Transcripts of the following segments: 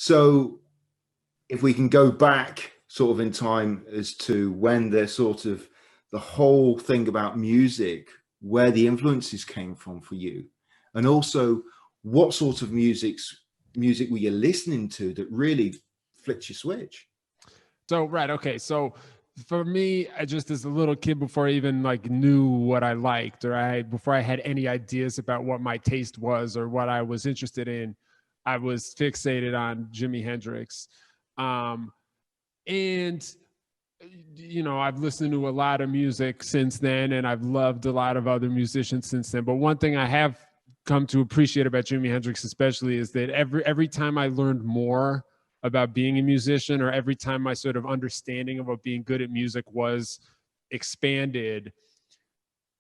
So if we can go back sort of in time as to when there's sort of the whole thing about music, where the influences came from for you, and also what sort of music were you listening to that really flipped your switch? So, right. Okay. So for me, I just as a little kid, before I even like knew what I liked, or before I had any ideas about what my taste was or what I was interested in, I was fixated on Jimi Hendrix. Um, and I've listened to a lot of music since then, and I've loved a lot of other musicians since then. But one thing I have come to appreciate about Jimi Hendrix especially is that every time I learned more about being a musician, or every time my sort of understanding of what being good at music was expanded,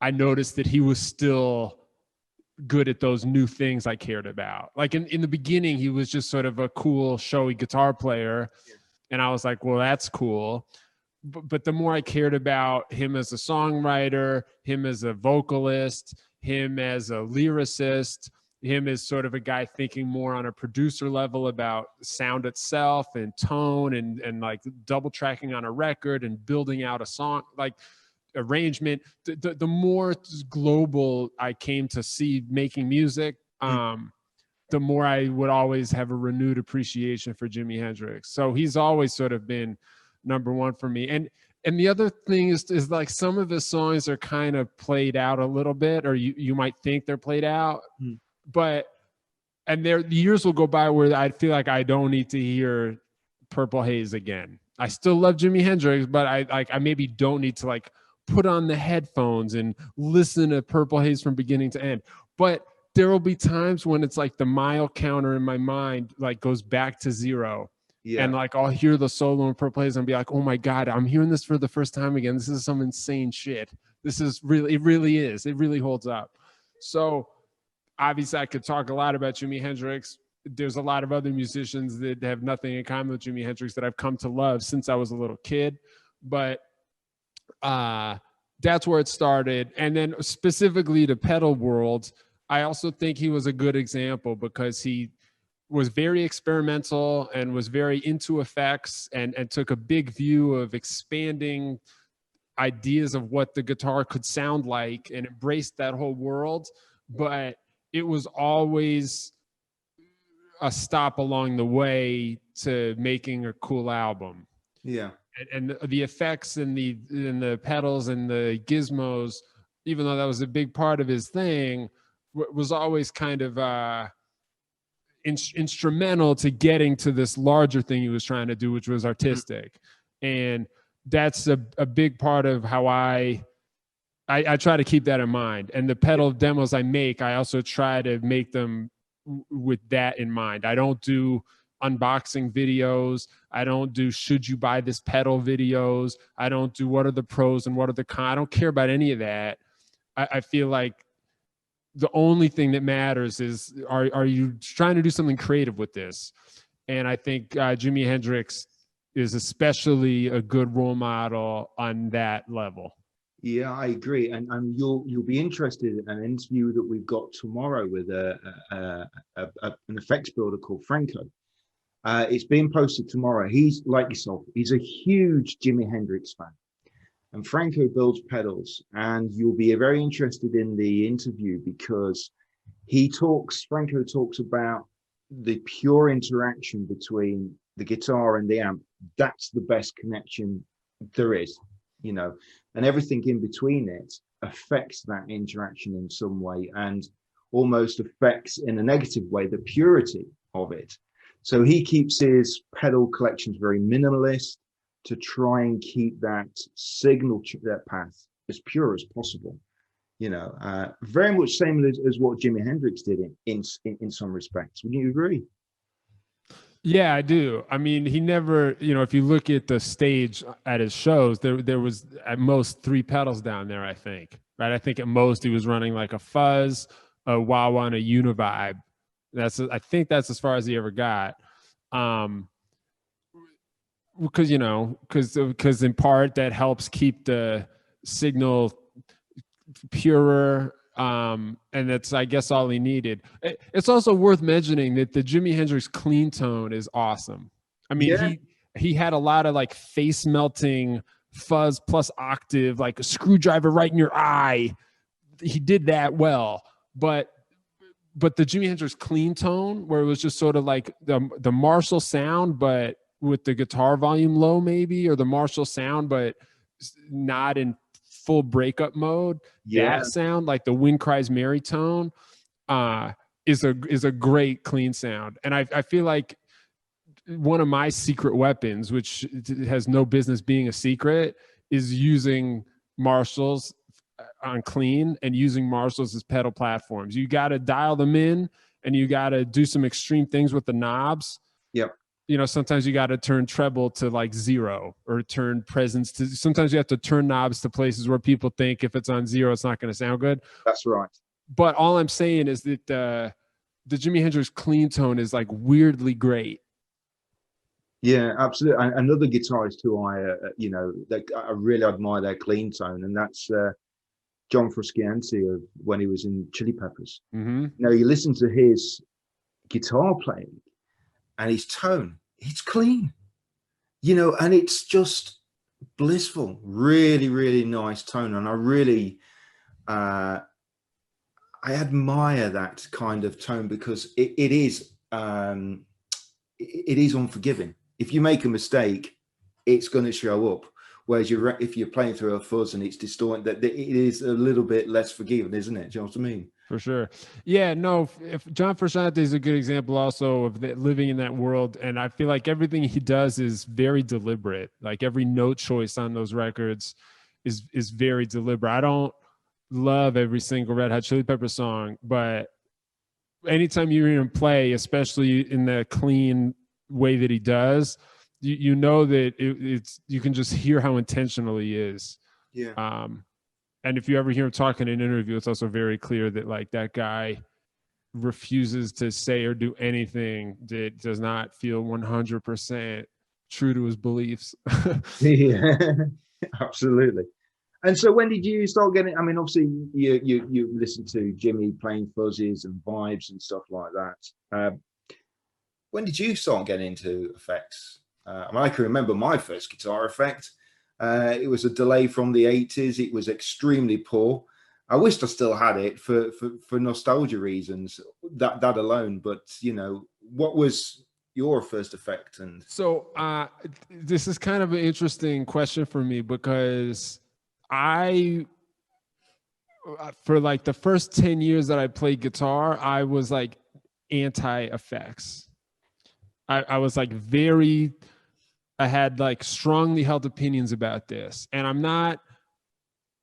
I noticed that he was still good at those new things I cared about. Like in the beginning, he was just sort of a cool, showy guitar player. Yeah. And I was like, well, that's cool. But the more I cared about him as a songwriter, him as a vocalist, him as a lyricist, him as sort of a guy thinking more on a producer level about sound itself and tone and like double tracking on a record and building out a song, like arrangement, the more global I came to see making music, the more I would always have a renewed appreciation for Jimi Hendrix. So he's always sort of been number one for me. And the other thing is like some of his songs are kind of played out a little bit, or you might think they're played out, but the years will go by where I feel like I don't need to hear Purple Haze again. I still love Jimi Hendrix, but I maybe don't need to like put on the headphones and listen to Purple Haze from beginning to end. But there will be times when it's like the mile counter in my mind like goes back to zero. Yeah. And like I'll hear the solo in Purple Haze and be like, oh my God, I'm hearing this for the first time again. This is some insane shit. This is really, it really is. It really holds up. So obviously I could talk a lot about Jimi Hendrix. There's a lot of other musicians that have nothing in common with Jimi Hendrix that I've come to love since I was a little kid. But that's where it started. And then specifically to pedal world, I also think he was a good example because he was very experimental and was very into effects and took a big view of expanding ideas of what the guitar could sound like and embraced that whole world. But it was always a stop along the way to making a cool album. Yeah. And the effects and the pedals and the gizmos, even though that was a big part of his thing, was always kind of instrumental to getting to this larger thing he was trying to do, which was artistic. And that's a big part of how I try to keep that in mind. And the pedal demos I make, I also try to make them with that in mind. I don't do unboxing videos. I don't do should you buy this pedal videos. I don't do what are the pros and what are the cons. I don't care about any of that. I feel like the only thing that matters is are you trying to do something creative with this? And I think Jimi Hendrix is especially a good role model on that level. Yeah, I agree, and you'll be interested in an interview that we've got tomorrow with an effects builder called Franco. It's being posted tomorrow. He's like yourself. He's a huge Jimi Hendrix fan, and Franco builds pedals. And you'll be very interested in the interview because Franco talks about the pure interaction between the guitar and the amp. That's the best connection there is, and everything in between it affects that interaction in some way and almost affects in a negative way the purity of it. So he keeps his pedal collections very minimalist to try and keep that signal, that path as pure as possible. Very much same as what Jimi Hendrix did in some respects. Would you agree? Yeah, I do. I mean, he never, if you look at the stage at his shows, there was at most 3 pedals down there, I think. Right? I think at most he was running like a fuzz, a wah-wah, and a univibe. I think that's as far as he ever got. Because in part that helps keep the signal purer. And that's, I guess, all he needed. It's also worth mentioning that the Jimi Hendrix clean tone is awesome. I mean, he had a lot of like face melting fuzz plus octave, like a screwdriver right in your eye. He did that well, but the Jimi Hendrix clean tone, where it was just sort of like the Marshall sound, but with the guitar volume low, maybe, or the Marshall sound, but not in full breakup mode. That sound, like the Wind Cries Mary tone, is a great clean sound. And I feel like one of my secret weapons, which has no business being a secret, is using Marshalls on clean and using Marshalls as pedal platforms. You got to dial them in, and you got to do some extreme things with the knobs. Yep. You know, sometimes you got to turn treble to like 0, or turn presence to, sometimes you have to turn knobs to places where people think if it's on 0, it's not going to sound good. That's right. But all I'm saying is that the Jimi Hendrix clean tone is like weirdly great. Yeah, absolutely. Another guitarist who I really admire their clean tone, and that's John Frusciante, of when he was in Chili Peppers. Mm-hmm. Now, you listen to his guitar playing and his tone, it's clean, and it's just blissful. Really, really nice tone. And I really, I admire that kind of tone, because it is unforgiving. If you make a mistake, it's going to show up. Whereas if you're playing through a fuzz and it's distorted, that it is a little bit less forgiving, isn't it? Do you know what I mean? For sure. Yeah, no, if John Frusciante is a good example also of living in that world. And I feel like everything he does is very deliberate. Like every note choice on those records is very deliberate. I don't love every single Red Hot Chili Pepper song, but anytime you hear him play, especially in the clean way that he does, you know that it's you can just hear how intentional he is. Yeah. And if you ever hear him talk in an interview, it's also very clear that like that guy refuses to say or do anything that does not feel 100% true to his beliefs. Yeah, absolutely. And so when did you start getting, I mean, obviously you listen to Jimmy playing fuzzes and vibes and stuff like that. When did you start getting into effects? I mean, I can remember my first guitar effect. It was a delay from the 80s. It was extremely poor. I wished I still had it for nostalgia reasons, that alone. But, what was your first effect? And so this is kind of an interesting question for me, because for like the first 10 years that I played guitar, I was like anti-effects. I was like I had like strongly held opinions about this, and I'm not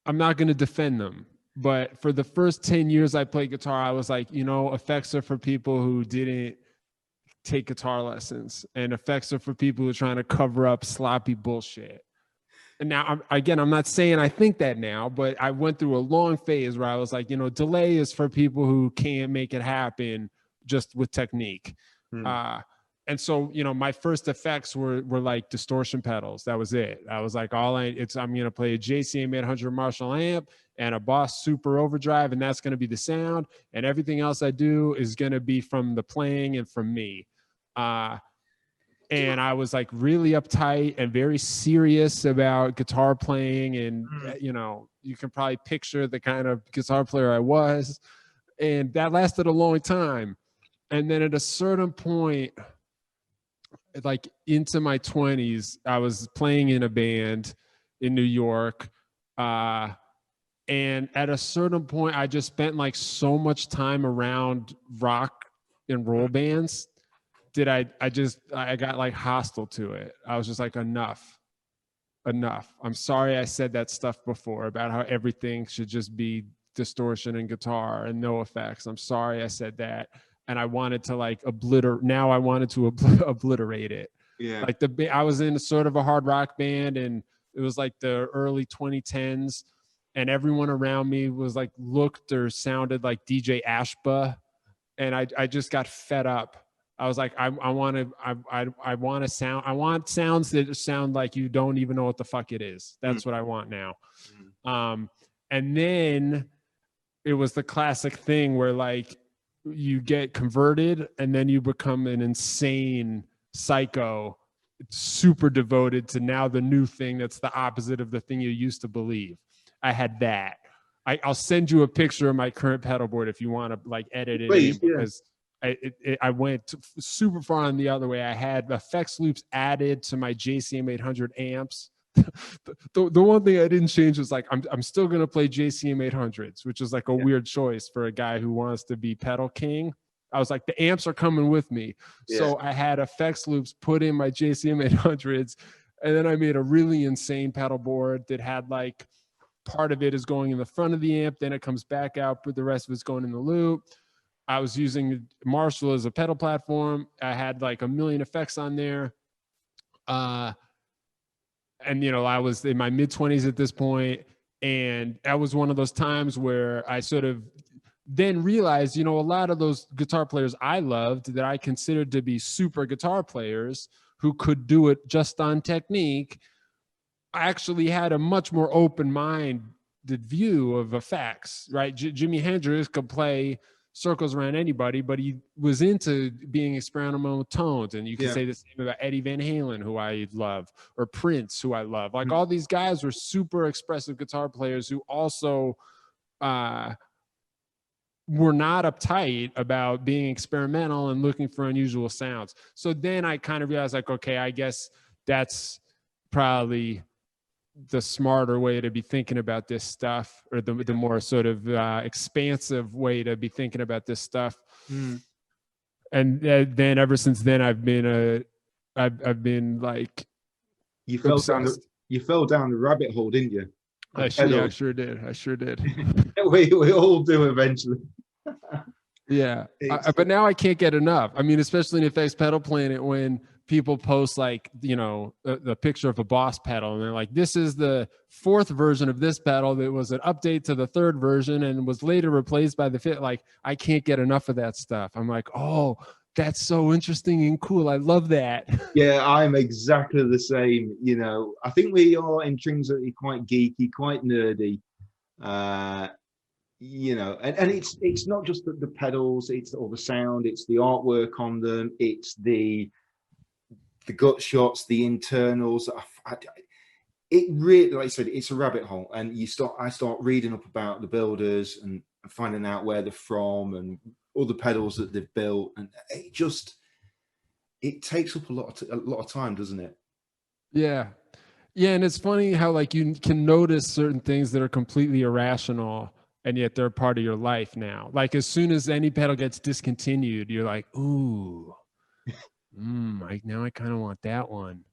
going to defend them. But for the first 10 years I played guitar, I was like, effects are for people who didn't take guitar lessons, and effects are for people who are trying to cover up sloppy bullshit. And now, I'm not saying I think that now, but I went through a long phase where I was like, delay is for people who can't make it happen just with technique. And so, my first effects were like distortion pedals. That was it. I was like, I'm going to play a JCM 800 Marshall amp and a Boss Super Overdrive, and that's going to be the sound. And everything else I do is going to be from the playing and from me. And I was like really uptight and very serious about guitar playing. And, you can probably picture the kind of guitar player I was. And that lasted a long time. And then at a certain point, like into my 20s, I was playing in a band in New York. And at a certain point, I just spent like so much time around rock and roll bands that I got like hostile to it. I was just like, enough. I'm sorry I said that stuff before about how everything should just be distortion and guitar and no effects. I'm sorry I said that. And I wanted to like obliterate it. Yeah. Like I was in sort of a hard rock band, and it was like the early 2010s, and everyone around me was like looked or sounded like DJ Ashba, and I just got fed up. I was like, I want sounds that sound like you don't even know what the fuck it is. That's what I want now. And then it was the classic thing where like you get converted and then you become an insane psycho, super devoted to now the new thing that's the opposite of the thing you used to believe. I had that. I'll send you a picture of my current pedal board if you want to like edit it in, because I went super far on the other way. I had effects loops added to my JCM 800 amps. The one thing I didn't change was like I'm still gonna play JCM 800s, which is like a weird choice for a guy who wants to be pedal king. I was like, the amps are coming with me. So I had effects loops put in my JCM 800s, and then I made a really insane pedal board that had like part of it is going in the front of the amp, then it comes back out, but the rest of it's going in the loop. I was using Marshall as a pedal platform. I had like a million effects on there. And, you know, I was in my mid-20s at this point, and that was one of those times where I sort of then realized, you know, a lot of those guitar players I loved that I considered to be super guitar players who could do it just on technique, I actually had a much more open-minded view of effects, right? Jimi Hendrix could play circles around anybody, but he was into being experimental with tones. And you can say the same about Eddie Van Halen, who I love, or Prince, who I love. Like all these guys were super expressive guitar players who also were not uptight about being experimental and looking for unusual sounds. So then I kind of realized like, okay, I guess that's probably the smarter way to be thinking about this stuff, or the more sort of expansive way to be thinking about this stuff. And then ever since then, I've been like, you fell down the rabbit hole, didn't you? I sure did. we all do eventually. But now I can't get enough. I mean, especially in Effects Pedal Planet, when people post like, you know, the picture of a Boss pedal, and they're like, this is the 4th version of this pedal that was an update to the 3rd version and was later replaced by the 5th. Like, I can't get enough of that stuff. I'm like, oh, that's so interesting and cool. I love that. Yeah, I'm exactly the same. You know, I think we are intrinsically quite geeky, quite nerdy. You know, and it's not just the pedals, it's all the sound, it's the artwork on them, it's the gut shots, the internals. It really, like I said, it's a rabbit hole, and I start reading up about the builders and finding out where they're from and all the pedals that they've built, and it takes up a lot of time, doesn't it? Yeah, and it's funny how like you can notice certain things that are completely irrational, and yet they're part of your life now. Like as soon as any pedal gets discontinued, you're like, ooh. Now I kind of want that one.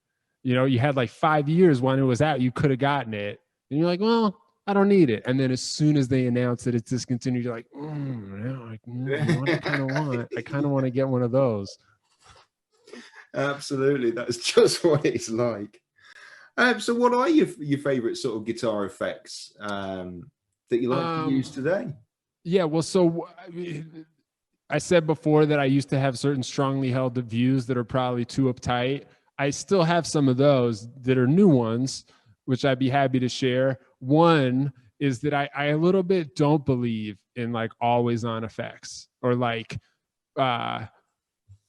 You know, you had like 5 years when it was out, you could have gotten it, and you're like, well, I don't need it. And then as soon as they announce that it's discontinued, you're like, I kind of want to get one of those. Absolutely, that's just what it's like. So what are your favorite sort of guitar effects that you like to use today? Yeah, well, so I said before that I used to have certain strongly held views that are probably too uptight. I still have some of those that are new ones, which I'd be happy to share. One is that I a little bit don't believe in like always on effects, or like,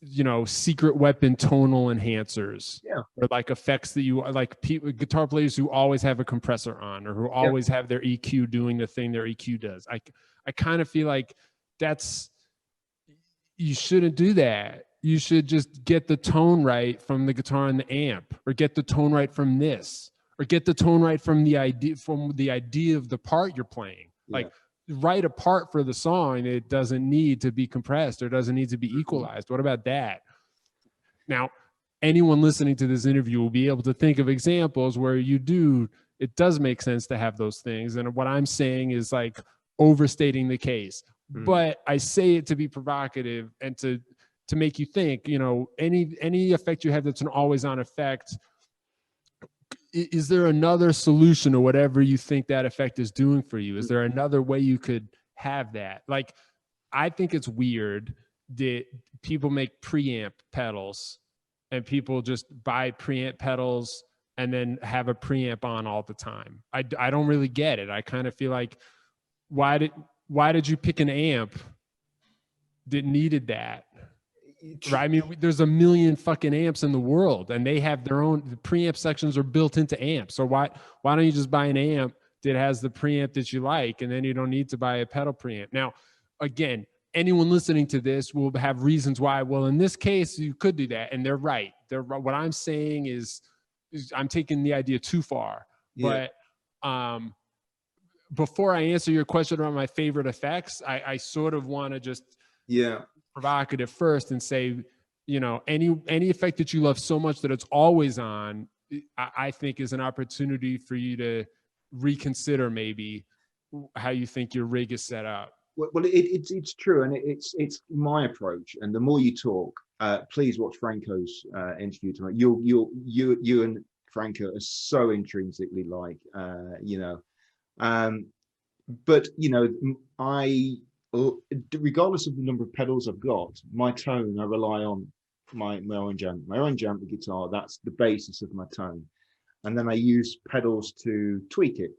you know, secret weapon tonal enhancers, or like effects that you like, guitar players who always have a compressor on, or who always have their EQ doing the thing their EQ does. I kind of feel like you shouldn't do that. You should just get the tone right from the guitar and the amp, or get the tone right from this, or get the tone right from the idea of the part you're playing. Like, write a part for the song. It doesn't need to be compressed, or doesn't need to be equalized. What about that? Now, anyone listening to this interview will be able to think of examples where it does make sense to have those things. And what I'm saying is like overstating the case. But I say it to be provocative and to make you think, you know, any effect you have that's an always on effect, is there another solution to whatever you think that effect is doing for you? Is there another way you could have that? Like, I think it's weird that people make preamp pedals, and people just buy preamp pedals and then have a preamp on all the time. I don't really get it. I kind of feel like, why did you pick an amp that needed that? Right? I mean, there's a million fucking amps in the world, and they have their own, the preamp sections are built into amps. So why don't you just buy an amp that has the preamp that you like, and then you don't need to buy a pedal preamp? Now, again, anyone listening to this will have reasons why, well, in this case, you could do that. And they're right. What I'm saying is I'm taking the idea too far. Yeah. But before I answer your question about my favorite effects, I sort of want to just provocative first and say, you know, any effect that you love so much that it's always on, I think is an opportunity for you to reconsider maybe how you think your rig is set up. Well, it's true, and it's my approach. And the more you talk, please watch Franco's interview tonight. You and Franco are so intrinsically like, you know. But you know, regardless of the number of pedals I've got, my tone, I rely on my own jump. My own jump, the guitar, that's the basis of my tone. And then I use pedals to tweak it,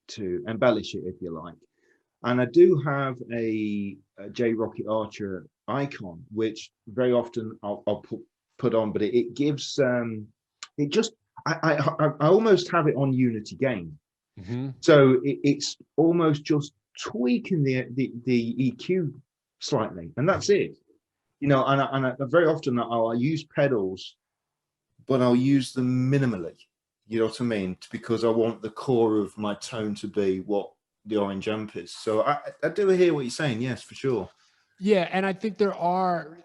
to embellish it, if you like. And I do have a J Rocket Archer icon, which very often I'll put on, but it gives, it just, I almost have it on unity gain. Mm-hmm. So it's almost just tweaking the EQ slightly, and that's it. You know, and I very often I'll use pedals, but I'll use them minimally. You know what I mean? Because I want the core of my tone to be what the orange jump is. So I do hear what you're saying. Yes, for sure. Yeah, and I think there are,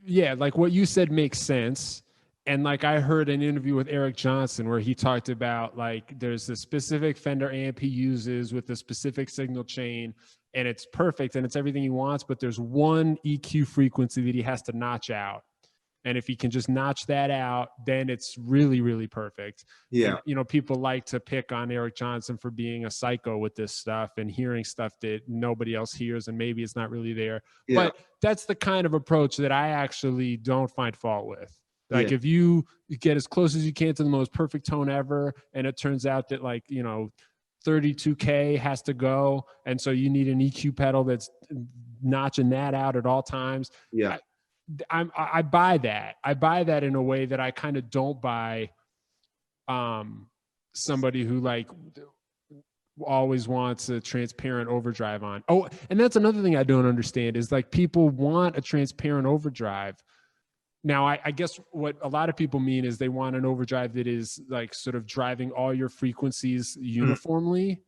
yeah, like what you said makes sense. And like I heard an interview with Eric Johnson where he talked about like there's a specific Fender amp he uses with a specific signal chain, and it's perfect and it's everything he wants, but there's one EQ frequency that he has to notch out. And if he can just notch that out, then it's really, really perfect. Yeah. And, you know, people like to pick on Eric Johnson for being a psycho with this stuff and hearing stuff that nobody else hears and maybe it's not really there. Yeah. But that's the kind of approach that I actually don't find fault with. Like if you get as close as you can to the most perfect tone ever, and it turns out that like, you know, 32K has to go, and so you need an EQ pedal that's notching that out at all times. Yeah. I buy that. I buy that in a way that I kind of don't buy somebody who like always wants a transparent overdrive on. Oh, and that's another thing I don't understand is like people want a transparent overdrive. Now, I guess what a lot of people mean is they want an overdrive that is like sort of driving all your frequencies uniformly,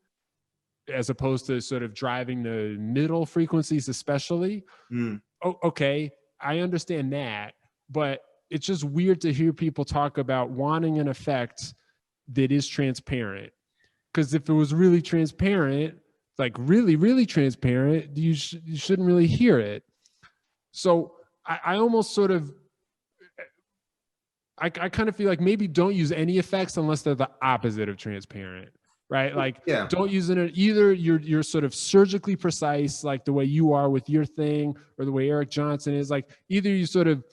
as opposed to sort of driving the middle frequencies especially. Oh, okay. I understand that, but it's just weird to hear people talk about wanting an effect that is transparent. Because if it was really transparent, like really, really transparent, you shouldn't really hear it. So I almost sort of, I kind of feel like maybe don't use any effects unless they're the opposite of transparent, right? Like don't use it either. You're sort of surgically precise, like the way you are with your thing, or the way Eric Johnson is. Like either you sort of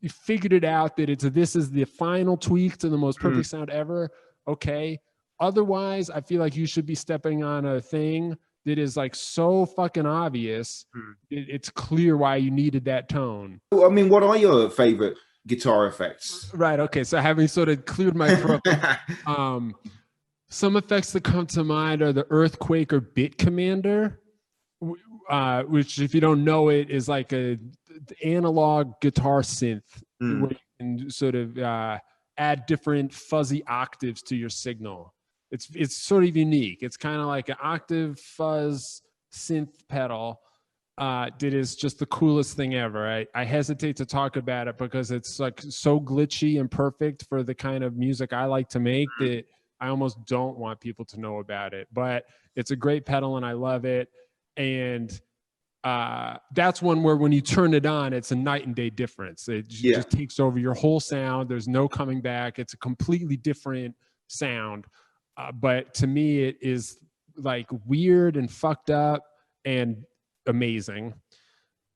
you figured it out that this is the final tweak to the most perfect sound ever. Okay. Otherwise, I feel like you should be stepping on a thing that is like so fucking obvious. It's clear why you needed that tone. I mean, what are your favorite guitar effects? Right. Okay. So having sort of cleared my throat, some effects that come to mind are the Earthquake or Bit Commander, which, if you don't know it, is like a analog guitar synth where you can sort of add different fuzzy octaves to your signal. It's sort of unique. It's kind of like an octave fuzz synth pedal. That is just the coolest thing ever. I hesitate to talk about it because it's like so glitchy and perfect for the kind of music I like to make that I almost don't want people to know about it. But it's a great pedal and I love it. And that's one where when you turn it on, it's a night and day difference. It just takes over your whole sound. There's no coming back. It's a completely different sound. But to me, it is like weird and fucked up and amazing.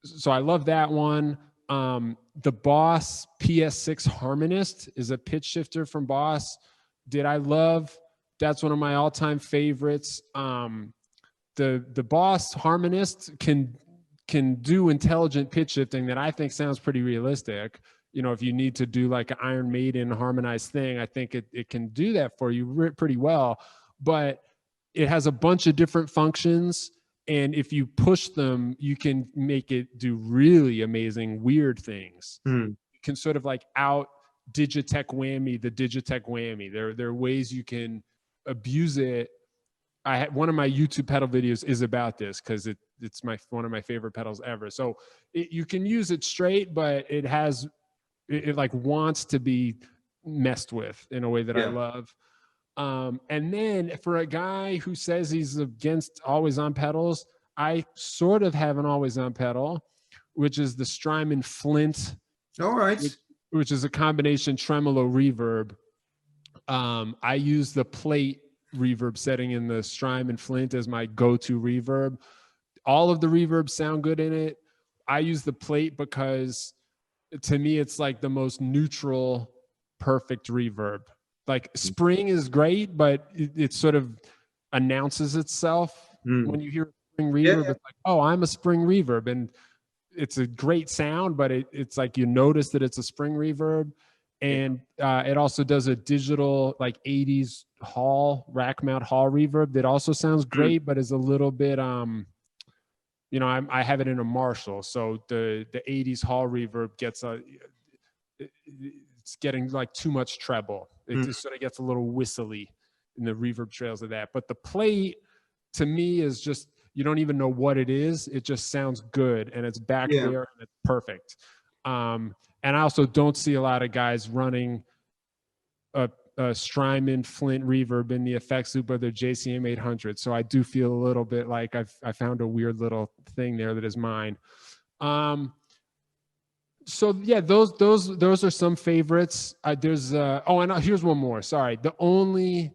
So I love that one. The Boss PS6 Harmonist is a pitch shifter from Boss. That's one of my all-time favorites. the Boss Harmonist can do intelligent pitch shifting that I think sounds pretty realistic. You know, if you need to do like an Iron Maiden harmonized thing, I think it can do that for you pretty well. But it has a bunch of different functions, and if you push them, you can make it do really amazing, weird things. You can sort of like out Digitech whammy the Digitech whammy. There are ways you can abuse it. One of my YouTube pedal videos is about this because it's one of my favorite pedals ever. So you can use it straight, but it like wants to be messed with in a way that I love. And then for a guy who says he's against always on pedals, I sort of have an always on pedal, which is the Strymon Flint. All right. Which is a combination tremolo reverb. I use the plate reverb setting in the Strymon Flint as my go-to reverb. All of the reverbs sound good in it. I use the plate because to me, it's like the most neutral, perfect reverb. Like spring is great, but it sort of announces itself when you hear spring reverb. It's like, oh, I'm a spring reverb, and it's a great sound, but it's like you notice that it's a spring reverb. And it also does a digital like 80s rack mount hall reverb that also sounds great, but is a little bit you know, I have it in a Marshall, so the 80s hall reverb gets it's getting like too much treble. It just sort of gets a little whistly in the reverb trails of that. But the plate to me is just, you don't even know what it is. It just sounds good, and it's back there and it's perfect. And I also don't see a lot of guys running a Strymon Flint reverb in the effects loop of their JCM 800. So I do feel a little bit like I found a weird little thing there that is mine. So yeah, those are some favorites. There's and here's one more. Sorry, the only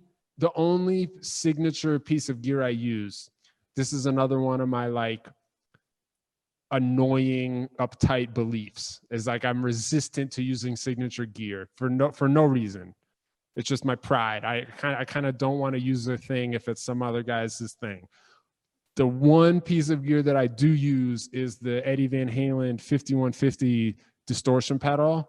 signature piece of gear I use. This is another one of my like annoying, uptight beliefs. Is like I'm resistant to using signature gear for no reason. It's just my pride. I kind of don't want to use a thing if it's some other guy's thing. The one piece of gear that I do use is the Eddie Van Halen 5150 distortion pedal.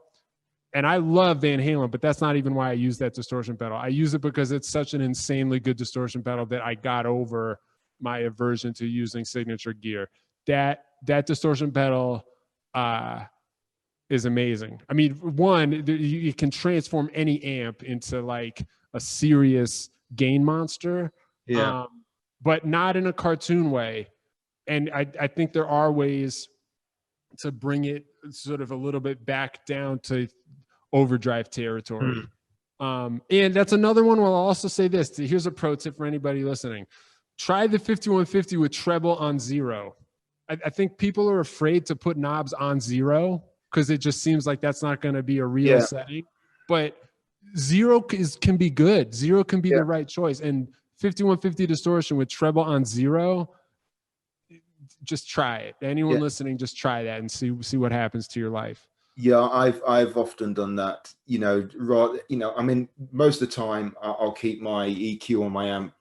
And I love Van Halen, but that's not even why I use that distortion pedal. I use it because it's such an insanely good distortion pedal that I got over my aversion to using signature gear. That distortion pedal is amazing. I mean, one, you can transform any amp into like a serious gain monster. Yeah. But not in a cartoon way. And I think there are ways to bring it sort of a little bit back down to overdrive territory. And that's another one where I'll also say this. Here's a pro tip for anybody listening. Try the 5150 with treble on 0. I think people are afraid to put knobs on 0 because it just seems like that's not going to be a real setting. But 0 can be good. 0 can be the right choice. And 5150 distortion with treble on 0, just try it. Anyone listening, just try that and see what happens to your life. Yeah, I've often done that. I mean, most of the time I'll keep my EQ on my amp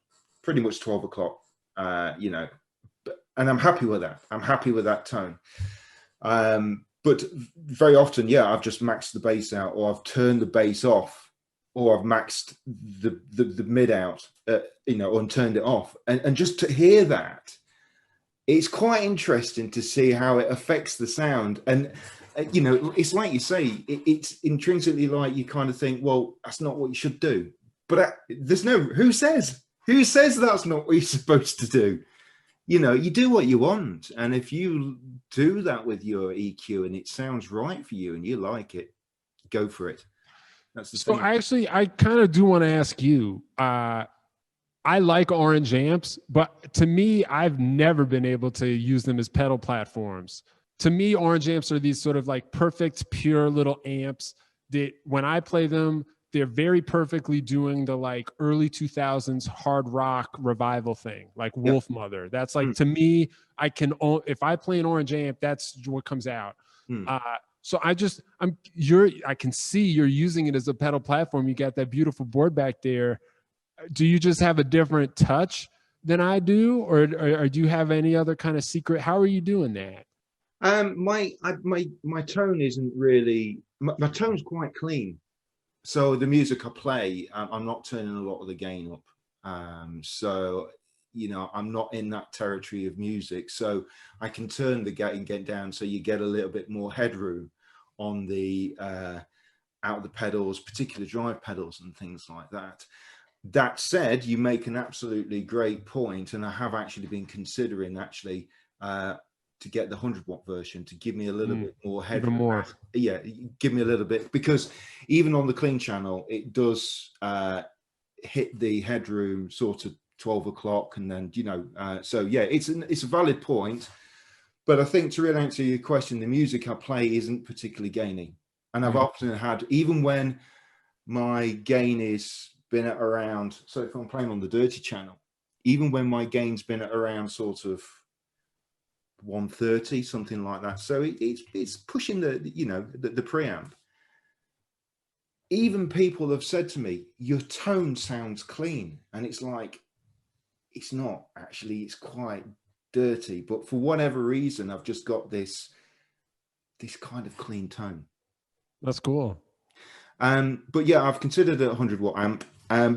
pretty much 12 o'clock. And I'm happy with that. I'm happy with that tone. But very often, I've just maxed the bass out, or I've turned the bass off, or I've maxed the mid out, and turned it off. And just to hear that, it's quite interesting to see how it affects the sound. And, it's like you say, it's intrinsically like you kind of think, well, that's not what you should do. But who says that's not what you're supposed to do? You do what you want. And if you do that with your EQ and it sounds right for you and you like it, go for it. That's the thing. I kind of do want to ask you, I like orange amps, but to me, I've never been able to use them as pedal platforms. To me, orange amps are these sort of like perfect, pure little amps that when I play them, they're very perfectly doing the like early 2000s hard rock revival thing, like Wolf Mother. That's like, to me, if I play an orange amp, that's what comes out. So I can see you're using it as a pedal platform. You got that beautiful board back there. Do you just have a different touch than I do, or do you have any other kind of secret? How are you doing that? My tone isn't really, my tone's quite clean. So the music I play, I'm not turning a lot of the gain up. So, you know, I'm not in that territory of music. So I can turn the gain get down so you get a little bit more headroom on the out of the pedals, particular drive pedals and things like that. That said, you make an absolutely great point, and I have actually been considering actually to get the 100-watt version to give me a little bit more headroom. Even more. Yeah, give me a little bit, because even on the clean channel, it does hit the headroom sort of 12 o'clock, and then, you know, so yeah, it's a valid point. But I think to really answer your question, the music I play isn't particularly gainy. And I've often had, even when my gain is been at around, so if I'm playing on the dirty channel, even when my gain's been at around sort of 130, something like that. So it's pushing the, you know, the preamp. Even people have said to me, your tone sounds clean. And it's like, it's not actually, it's quite dirty. But for whatever reason, I've just got this kind of clean tone. That's cool. But yeah, I've considered a 100-watt amp.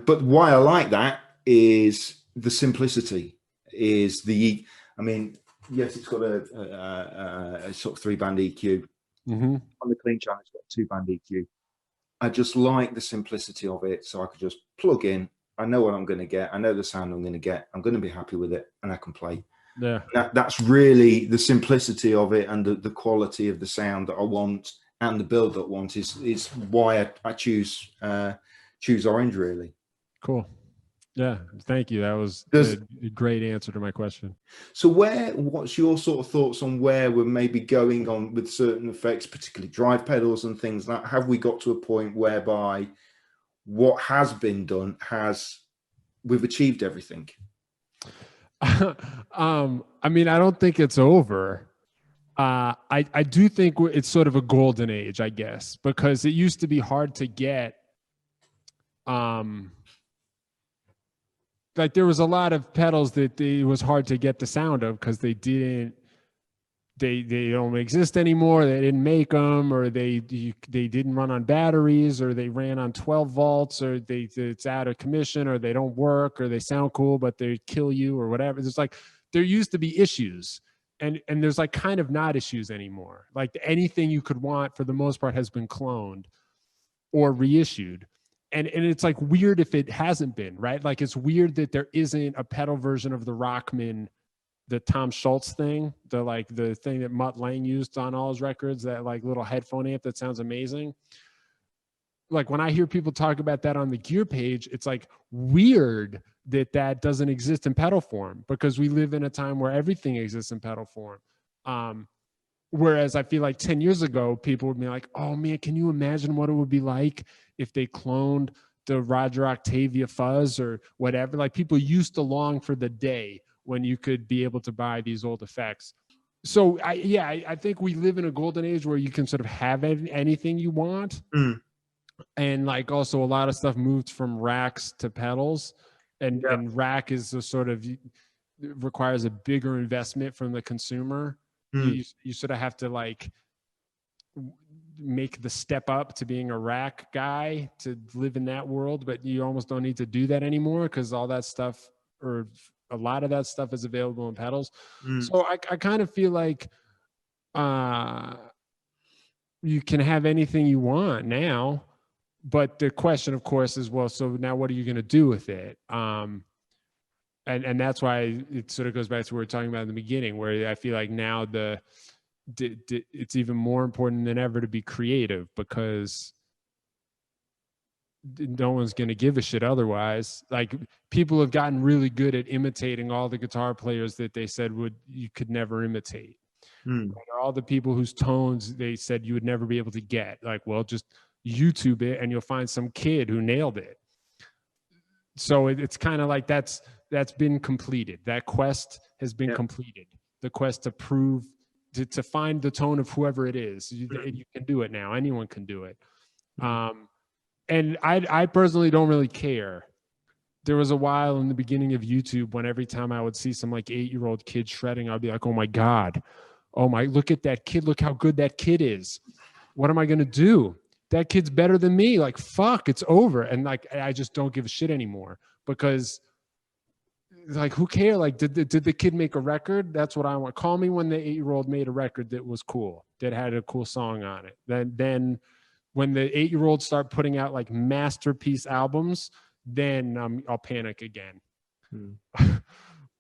But why I like that is the simplicity. I mean, yes, it's got a sort of 3-band EQ. On the clean channel, it's got a 2-band EQ. I just like the simplicity of it. So I could just plug in. I know what I'm going to get. I know the sound I'm going to get. I'm going to be happy with it, and I can play. Yeah. That's really the simplicity of it, and the quality of the sound that I want, and the build that I want is why I choose Orange, really. Cool. Yeah, thank you. That was a great answer to my question. So what's your sort of thoughts on where we're maybe going on with certain effects, particularly drive pedals and things like that? Have we got to a point whereby what has been done we've achieved everything? I mean, I don't think it's over. I do think it's sort of a golden age, I guess, because it used to be hard to get, like there was a lot of pedals that it was hard to get the sound of because they don't exist anymore. They didn't make them, or they didn't run on batteries, or they ran on 12 volts, or it's out of commission, or they don't work, or they sound cool but they kill you, or whatever. There's like, there used to be issues, and there's like kind of not issues anymore. Like anything you could want for the most part has been cloned or reissued. And it's like weird if it hasn't been, right? Like it's weird that there isn't a pedal version of the Rockman, the Tom Schultz thing, the thing that Mutt Lange used on all his records, that like little headphone amp that sounds amazing. Like when I hear people talk about that on the gear page, it's like weird that doesn't exist in pedal form, because we live in a time where everything exists in pedal form. Whereas I feel like 10 years ago, people would be like, oh man, can you imagine what it would be like if they cloned the Roger Octavia fuzz or whatever? Like people used to long for the day when you could be able to buy these old effects. So I think we live in a golden age where you can sort of have anything you want. And like also a lot of stuff moved from racks to pedals, and rack is a sort of, requires a bigger investment from the consumer. You sort of have to like make the step up to being a rack guy to live in that world, but you almost don't need to do that anymore because all that stuff, or a lot of that stuff, is available in pedals. So I kind of feel like you can have anything you want now, but the question of course is, well, so now what are you going to do with it? And that's why it sort of goes back to what we were talking about in the beginning, where I feel like now it's even more important than ever to be creative, because no one's going to give a shit otherwise. Like people have gotten really good at imitating all the guitar players that they said you could never imitate. All the people whose tones they said you would never be able to get. Like, well, just YouTube it and you'll find some kid who nailed it. So it's kind of like that's been completed. That quest has been completed. The quest to prove, to find the tone of whoever it is. You can do it now. Anyone can do it. And I personally don't really care. there was a while in the beginning of YouTube when every time I would see some like 8-year-old kid shredding, I'd be like, oh my God, oh my, look at that kid. Look how good that kid is. What am I going to do? That kid's better than me. Like, fuck, it's over. And like, I just don't give a shit anymore because like, who cares? Like, did the kid make a record? That's what I want. Call me when the 8-year-old made a record that was cool, that had a cool song on it. Then when the 8-year-olds start putting out like masterpiece albums, then I'll panic again.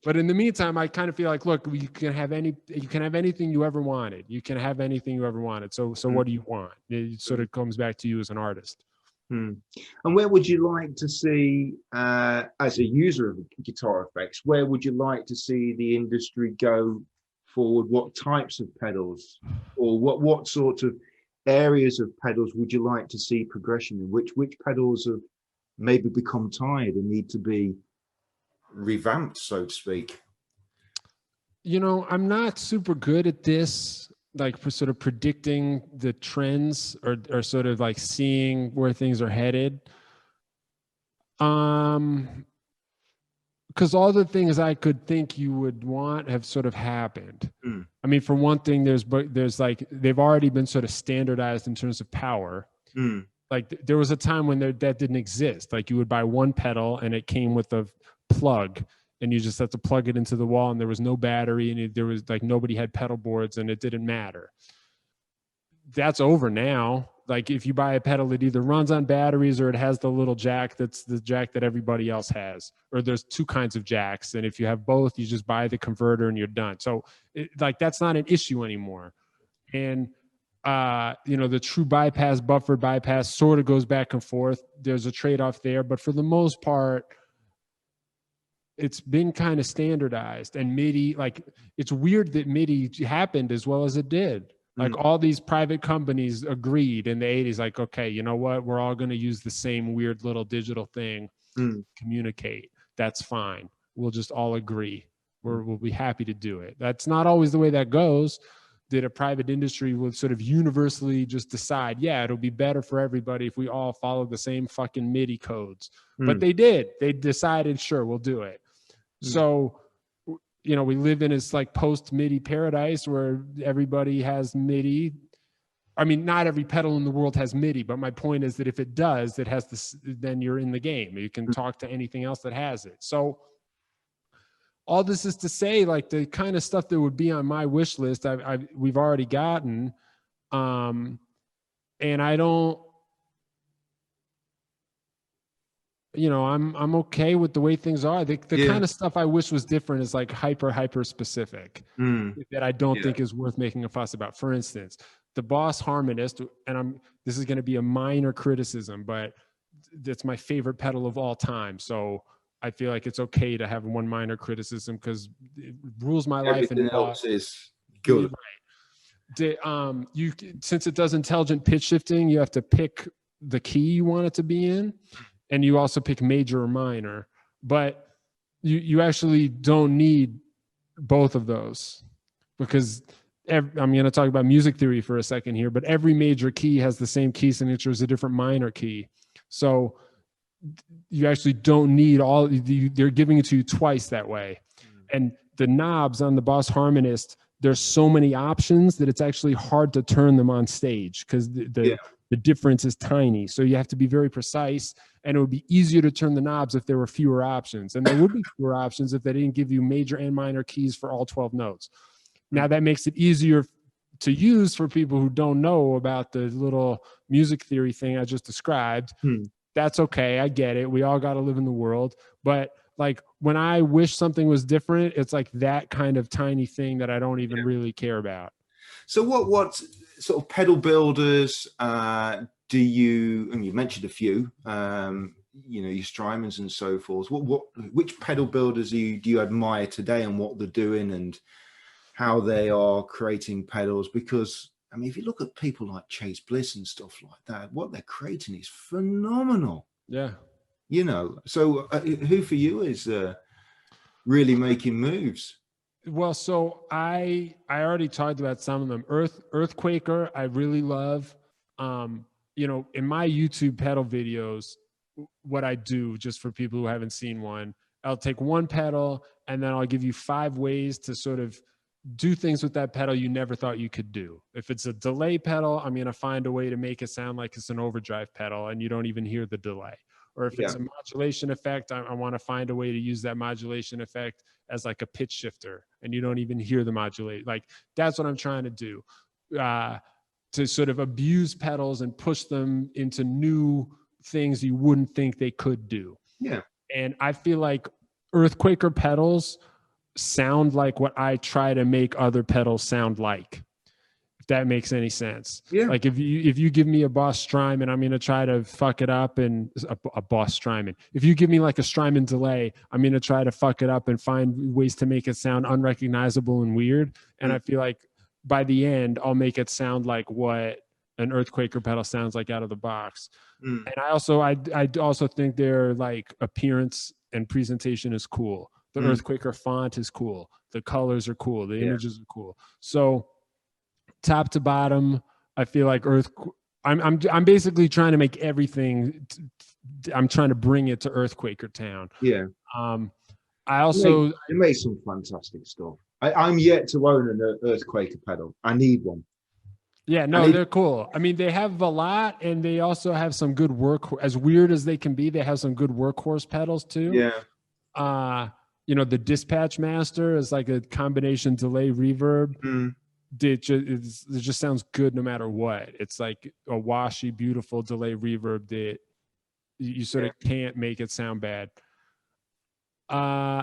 But in the meantime, I kind of feel like, look, you can have anything you ever wanted. You can have anything you ever wanted. So what do you want? It sort of comes back to you as an artist. And where would you like to see, as a user of guitar effects, where would you like to see the industry go forward? What types of pedals, or what sort of areas of pedals would you like to see progression in? Which pedals have maybe become tired and need to be revamped, so to speak? You know, I'm not super good at this, like for sort of predicting the trends or sort of like seeing where things are headed. Because all the things I could think you would want have sort of happened. I mean, for one thing, there's like, they've already been sort of standardized in terms of power. Like there was a time when that didn't exist. Like you would buy one pedal and it came with a plug and you just had to plug it into the wall and there was no battery and there was like, nobody had pedal boards and it didn't matter. That's over now. Like if you buy a pedal, it either runs on batteries or it has the little jack that's the jack that everybody else has, or there's two kinds of jacks. And if you have both, you just buy the converter and you're done. So like that's not an issue anymore. And you know, the true bypass, buffered bypass sort of goes back and forth. There's a trade-off there, but for the most part, it's been kind of standardized. And MIDI, like it's weird that MIDI happened as well as it did. Like all these private companies agreed in the 80s, like, okay, you know what? We're all going to use the same weird little digital thing to communicate. That's fine. We'll just all agree. We'll be happy to do it. That's not always the way that goes. That a private industry would sort of universally just decide, yeah, it'll be better for everybody if we all follow the same fucking MIDI codes. But they did. They decided, sure, we'll do it. So, you know, we live in this like post MIDI paradise where everybody has MIDI. I mean, not every pedal in the world has MIDI, but my point is that if it does, it has this, then you're in the game. You can talk to anything else that has it. So all this is to say, like the kind of stuff that would be on my wish list, we've already gotten. And I don't, you know, I'm okay with the way things are. The kind of stuff I wish was different is like hyper specific that I don't think is worth making a fuss about. For instance, the Boss Harmonist, and this is going to be a minor criticism, but that's my favorite pedal of all time. So I feel like it's okay to have one minor criticism because it rules my life. Everything else is good. Right. Since it does intelligent pitch shifting, you have to pick the key you want it to be in. And you also pick major or minor, but you actually don't need both of those because I'm going to talk about music theory for a second here, but every major key has the same key signature as a different minor key. So you actually don't need they're giving it to you twice that way. And the knobs on the Boss Harmonist, there's so many options that it's actually hard to turn them on stage because the difference is tiny. So you have to be very precise, and it would be easier to turn the knobs if there were fewer options. And there would be fewer options if they didn't give you major and minor keys for all 12 notes. Now that makes it easier to use for people who don't know about the little music theory thing I just described. That's okay. I get it. We all got to live in the world. But like when I wish something was different, it's like that kind of tiny thing that I don't even really care about. So what sort of pedal builders do you, and you mentioned a few, you know, your Strymons and so forth. Which pedal builders do you admire today and what they're doing and how they are creating pedals? Because I mean, if you look at people like Chase Bliss and stuff like that, what they're creating is phenomenal. Yeah. You know, so who for you is really making moves? Well, so I already talked about some of them. Earthquaker, I really love. You know, in my YouTube pedal videos, what I do, just for people who haven't seen one. I'll take one pedal and then I'll give you 5 ways to sort of do things with that pedal you never thought you could do. If it's a delay pedal, I'm going to find a way to make it sound like it's an overdrive pedal and you don't even hear the delay. Or if it's a modulation effect, I want to find a way to use that modulation effect as like a pitch shifter and you don't even hear the modulate. Like that's what I'm trying to do, to sort of abuse pedals and push them into new things you wouldn't think they could do. Yeah. And I feel like Earthquaker pedals sound like what I try to make other pedals sound like, if that makes any sense. Yeah. Like if you give me a Boss Strymon, I'm going to try to fuck it up, and a Boss Strymon. If you give me like a Strymon delay, I'm going to try to fuck it up and find ways to make it sound unrecognizable and weird. And I feel like by the end, I'll make it sound like what an Earthquaker pedal sounds like out of the box. And I also think their like appearance and presentation is cool. The Earthquaker font is cool. The colors are cool. The images are cool. So top to bottom, I feel like I'm basically trying to make everything. I'm trying to bring it to Earthquaker Town. Yeah. I also it made some fantastic stuff. I'm yet to own an Earthquaker pedal. I need one. Yeah, no, they're cool. I mean, they have a lot, and they also have some good work. As weird as they can be, they have some good workhorse pedals too. Yeah. You know, the Dispatch Master is like a combination delay reverb. It just sounds good no matter what. It's like a washy, beautiful delay reverb that you sort of can't make it sound bad.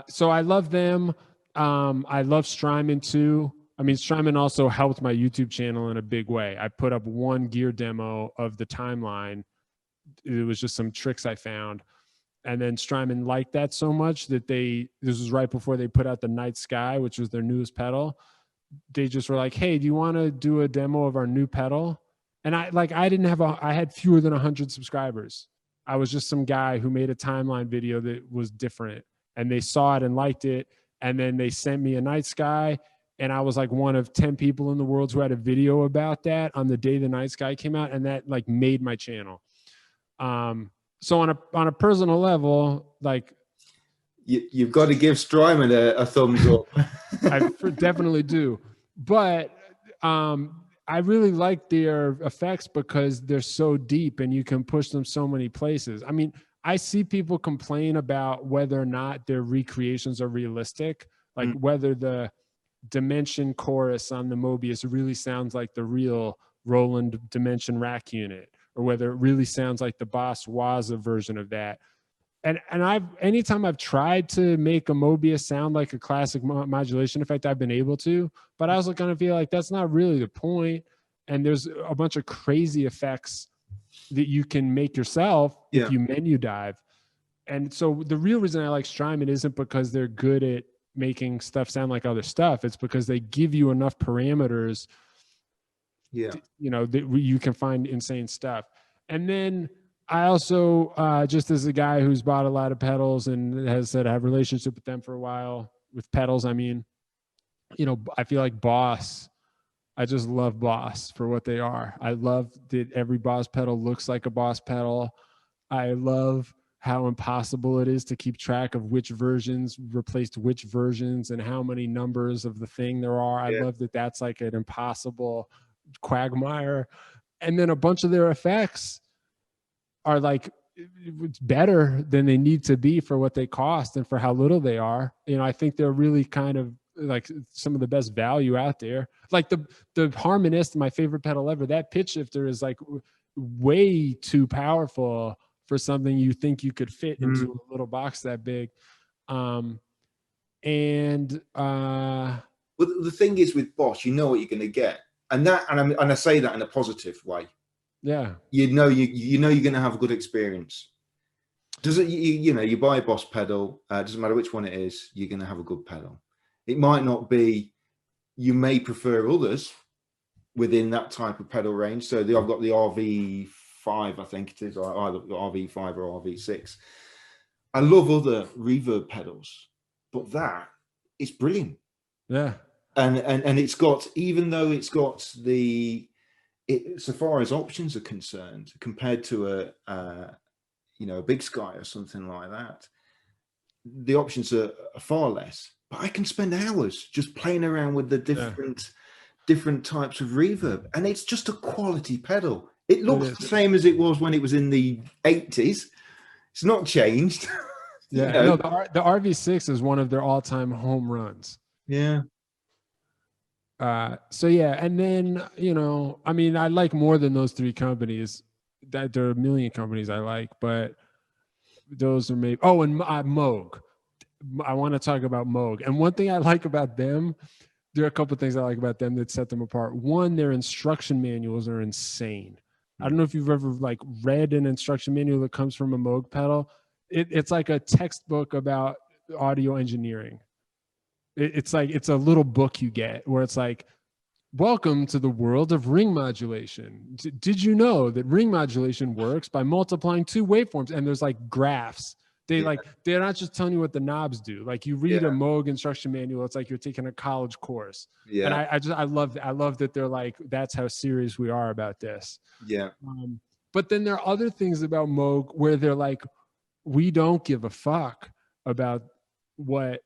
So I love them. I love Strymon too. I mean, Strymon also helped my YouTube channel in a big way. I put up one gear demo of the timeline. It was just some tricks I found. And then Strymon liked that so much that this was right before they put out the Night Sky, which was their newest pedal. They just were like, hey, do you want to do a demo of our new pedal? And I had fewer than 100 subscribers. I was just some guy who made a timeline video that was different, and they saw it and liked it. And then they sent me a Night Sky. And I was like one of 10 people in the world who had a video about that on the day the Night Sky came out. And that like made my channel. So on a personal level, like you've got to give Strymon a thumbs up. I definitely do. But I really like their effects because they're so deep and you can push them so many places. I mean, I see people complain about whether or not their recreations are realistic, like whether the Dimension chorus on the Mobius really sounds like the real Roland Dimension rack unit, or whether it really sounds like the Boss Waza version of that. And anytime I've tried to make a Mobius sound like a classic modulation effect, I've been able to, but I also kind of feel like that's not really the point. And there's a bunch of crazy effects that you can make yourself if you menu dive. And so the real reason I like Strymon isn't because they're good at making stuff sound like other stuff. It's because they give you enough parameters, that you can find insane stuff. And then I also, just as a guy who's bought a lot of pedals and has said I have a relationship with them for a while, with pedals, I mean, I feel like Boss, I just love Boss for what they are. I love that every Boss pedal looks like a Boss pedal. I love how impossible it is to keep track of which versions replaced which versions and how many numbers of the thing there are. I love that that's like an impossible quagmire. And then a bunch of their effects are like it's better than they need to be for what they cost and for how little they are. I think they're really kind of like some of the best value out there. Like the Harmonist, my favorite pedal ever, that pitch shifter is like way too powerful for something you think you could fit into a little box that big. Well, the thing is with Boss, you know what you're going to get, and I say that in a positive way. Yeah, you know you're going to have a good experience. Does it? You buy a Boss pedal. Doesn't matter which one it is, you're going to have a good pedal. It might not be. You may prefer others within that type of pedal range. So I've got the RV5, I think it is, or either RV5 or RV6. I love other reverb pedals, but that is brilliant. Yeah. And it's got, even though it's got so far as options are concerned, compared to you know, a Big Sky or something like that, the options are far less. But I can spend hours just playing around with the different types of reverb, and it's just a quality pedal. It looks the same as it was when it was in the 80s. It's not changed. Yeah, you know? no, the RV6 is one of their all-time home runs. Yeah. So yeah, and then, you know, I mean, I like more than those three companies. That there are a million companies I like, but those are maybe. Oh, and Moog. I want to talk about Moog. And one thing I like about them, there are a couple of things I like about them that set them apart. One, their instruction manuals are insane. I don't know if you've ever like read an instruction manual that comes from a Moog pedal. It's like a textbook about audio engineering. It's like, it's a little book you get where it's like, welcome to the world of ring modulation. Did you know that ring modulation works by multiplying two waveforms? And there's like graphs. They're not just telling you what the knobs do. Like you read a Moog instruction manual, it's like you're taking a college course. And I love that they're like, that's how serious we are about this. Yeah. But then there are other things about Moog where they're like, we don't give a fuck about what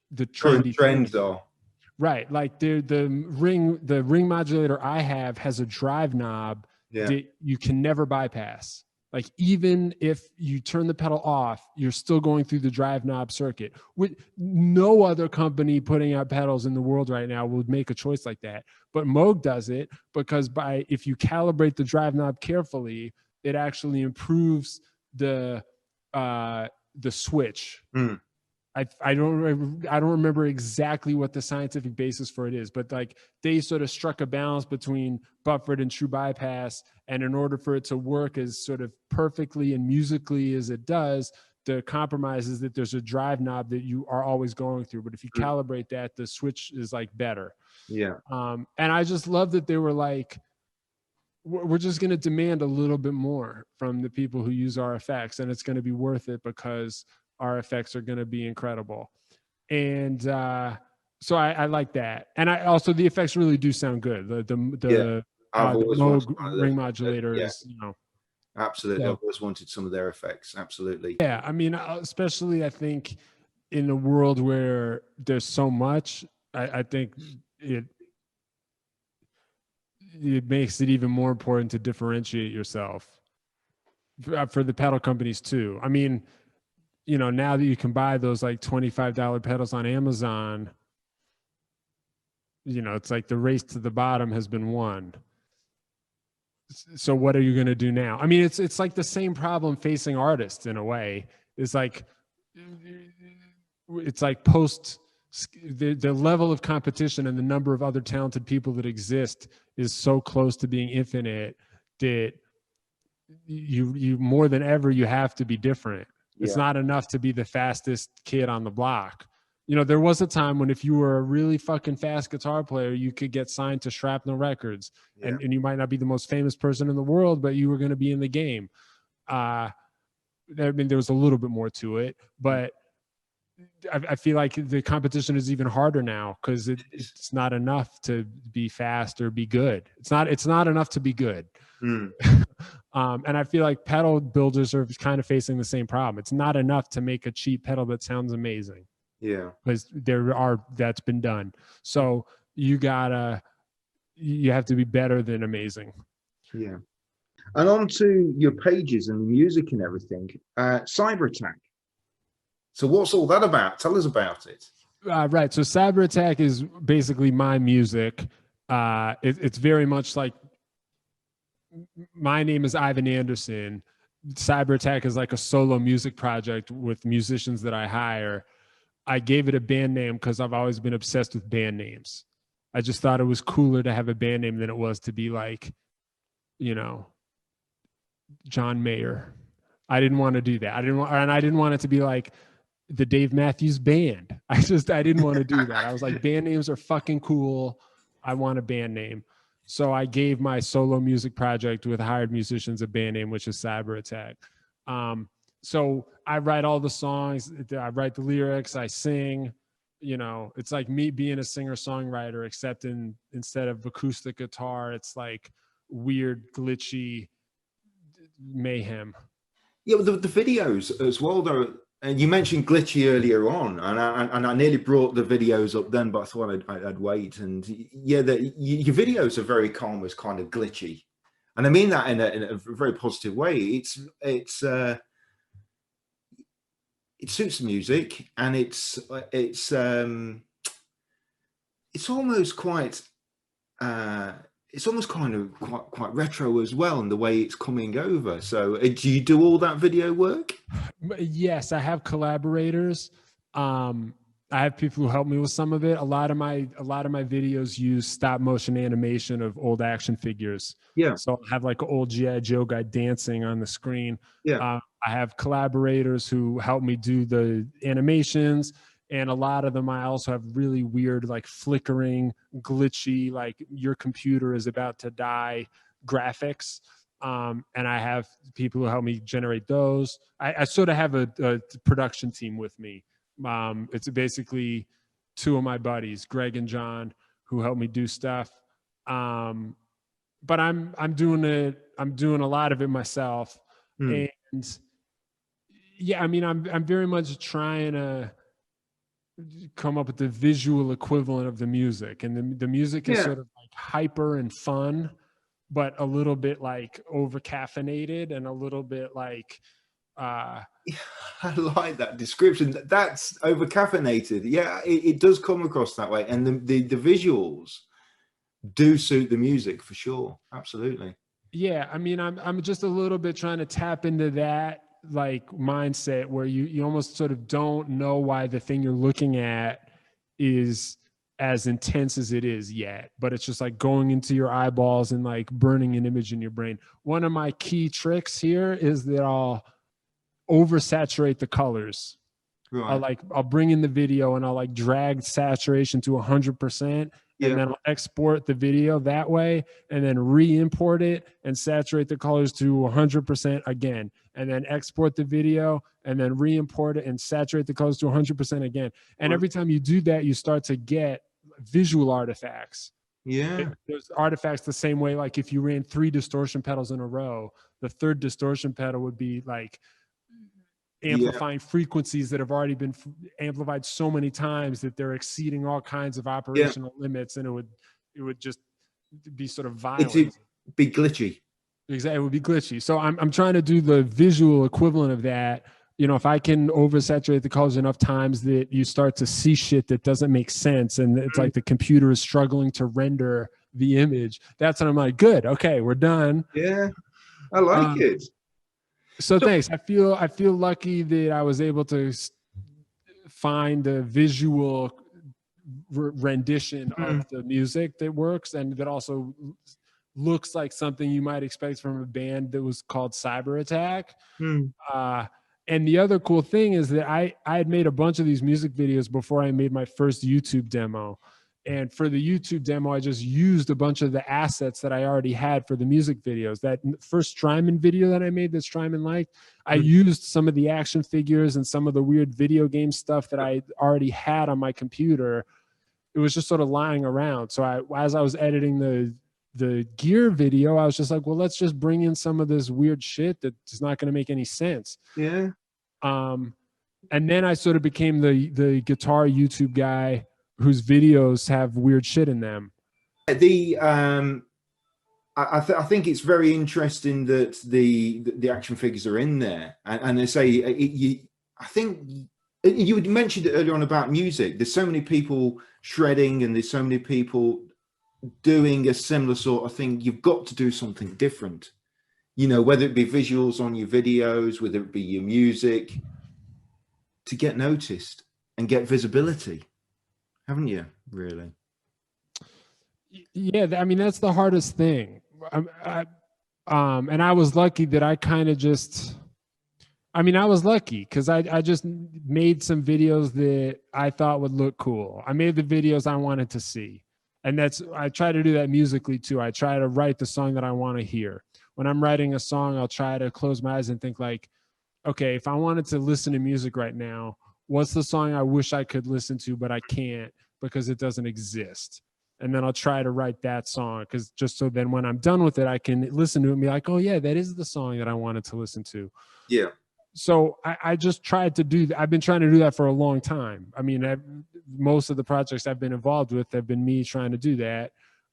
the trendy trends are. Right. Like the ring modulator I have has a drive knob that you can never bypass. Like even if you turn the pedal off, you're still going through the drive knob circuit. With no other company putting out pedals in the world right now would make a choice like that. But Moog does it because if you calibrate the drive knob carefully, it actually improves the switch. I don't remember exactly what the scientific basis for it is, but like they sort of struck a balance between buffered and true bypass. And in order for it to work as sort of perfectly and musically as it does, the compromise is that there's a drive knob that you are always going through. But if you calibrate that, the switch is like better. Yeah. And I just love that they were like, we're just going to demand a little bit more from the people who use our effects, and it's going to be worth it because our effects are going to be incredible. And so I like that. And I also, the effects really do sound good. The Moog ring modulator is, you know. Absolutely. I've always wanted some of their effects. Absolutely. Yeah. I mean, especially I think in a world where there's so much, I think it makes it even more important to differentiate yourself for the pedal companies too. I mean, you know, now that you can buy those like $25 pedals on Amazon, you know, it's like the race to the bottom has been won. So what are you going to do now? I mean, it's like the same problem facing artists in a way. It's like the level of competition and the number of other talented people that exist is so close to being infinite that you more than ever, you have to be different. It's not enough to be the fastest kid on the block. You know, there was a time when if you were a really fucking fast guitar player, you could get signed to Shrapnel Records, and you might not be the most famous person in the world, but you were going to be in the game. I mean, there was a little bit more to it, but I feel like the competition is even harder now because it's not enough to be fast or be good. It's not enough to be good. And I feel like pedal builders are kind of facing the same problem. It's not enough to make a cheap pedal that sounds amazing. Yeah. Because that's been done. So you have to be better than amazing. Yeah. And on to your pages and music and everything. Cyberattack. So what's all that about? Tell us about it. Right. So Cyberattack is basically my music. It's very much like, my name is Ivan Anderson. Cyberattack is like a solo music project with musicians that I hire. I gave it a band name because I've always been obsessed with band names. I just thought it was cooler to have a band name than it was to be like, you know, John Mayer. I didn't want to do that. I didn't want it to be like the Dave Matthews Band. I didn't want to do that. I was like, band names are fucking cool. I want a band name. So I gave my solo music project with hired musicians a band name, which is Cyberattack. So I write all the songs, I write the lyrics, I sing, you know, it's like me being a singer-songwriter, except instead of acoustic guitar, it's like weird, glitchy mayhem. Yeah, the videos as well, though. And you mentioned glitchy earlier on, and I nearly brought the videos up then, but I thought I'd wait. And yeah, your videos are very almost kind of glitchy, and I mean that in a very positive way. It suits the music, and it's almost quite it's almost kind of quite retro as well in the way it's coming over. So do you do all that video work? Yes, I have collaborators. I have people who help me with some of it. A lot of my videos use stop motion animation of old action figures. Yeah. So I have like an old G.I. Joe guy dancing on the screen. Yeah. I have collaborators who help me do the animations, and a lot of them I also have really weird, like flickering, glitchy, like your computer is about to die graphics. And I have people who help me generate those. I sort of have a production team with me. It's basically two of my buddies, Greg and John, who help me do stuff. But I'm doing a lot of it myself. And yeah, I mean, I'm very much trying to come up with the visual equivalent of the music, and the music is sort of like hyper and fun, but a little bit like over caffeinated and a little bit like I like that description. That's over caffeinated. Yeah, it does come across that way, and the visuals do suit the music for sure. Absolutely. Yeah, I mean, I'm just a little bit trying to tap into that like mindset where you almost sort of don't know why the thing you're looking at is as intense as it is yet, but it's just like going into your eyeballs and like burning an image in your brain. One of my key tricks here is that I'll oversaturate the colors. Right. I'll bring in the video and I'll like drag saturation to 100%. And then I'll export the video that way and then re-import it and saturate the colors to 100% again. And then export the video and then re-import it and saturate the colors to 100% again. And every time you do that, you start to get visual artifacts. Yeah. There's artifacts the same way, like if you ran 3 distortion pedals in a row, the third distortion pedal would be like amplifying frequencies that have already been amplified so many times that they're exceeding all kinds of operational limits, and it would just be sort of violent. It'd be glitchy. Exactly, it would be glitchy. So I'm trying to do the visual equivalent of that. You know, if I can oversaturate the colors enough times that you start to see shit that doesn't make sense, and it's like the computer is struggling to render the image, that's when I'm like, good, okay, we're done. Yeah, I like it. So thanks. I feel lucky that I was able to find a visual rendition of the music that works and that also looks like something you might expect from a band that was called Cyberattack. And the other cool thing is that I had made a bunch of these music videos before I made my first YouTube demo. And for the YouTube demo, I just used a bunch of the assets that I already had for the music videos. That first Strymon video that I made that Strymon liked, I used some of the action figures and some of the weird video game stuff that I already had on my computer. It was just sort of lying around. So as I was editing the gear video, I was just like, well, let's just bring in some of this weird shit that's not going to make any sense. Yeah. And then I sort of became the guitar YouTube guy whose videos have weird shit in them. I think it's very interesting that the action figures are in there, and they say I think you mentioned it earlier on about music. There's so many people shredding, and there's so many people doing a similar sort of thing. You've got to do something different, you know, whether it be visuals on your videos, whether it be your music, to get noticed and get visibility. Haven't you, really? Yeah, I mean, that's the hardest thing. And I was lucky that I kind of just, I mean, I was lucky because I just made some videos that I thought would look cool. I made the videos I wanted to see. And I try to do that musically too. I try to write the song that I want to hear. When I'm writing a song, I'll try to close my eyes and think like, okay, if I wanted to listen to music right now, what's the song I wish I could listen to, but I can't because it doesn't exist? and then I'll try to write that song, because just so then when I'm done with it, I can listen to it and be like, oh yeah, that is the song that I wanted to listen to. Yeah. So I just tried to do that. I've been trying to do that for a long time. I mean, most of the projects I've been involved with have been me trying to do that.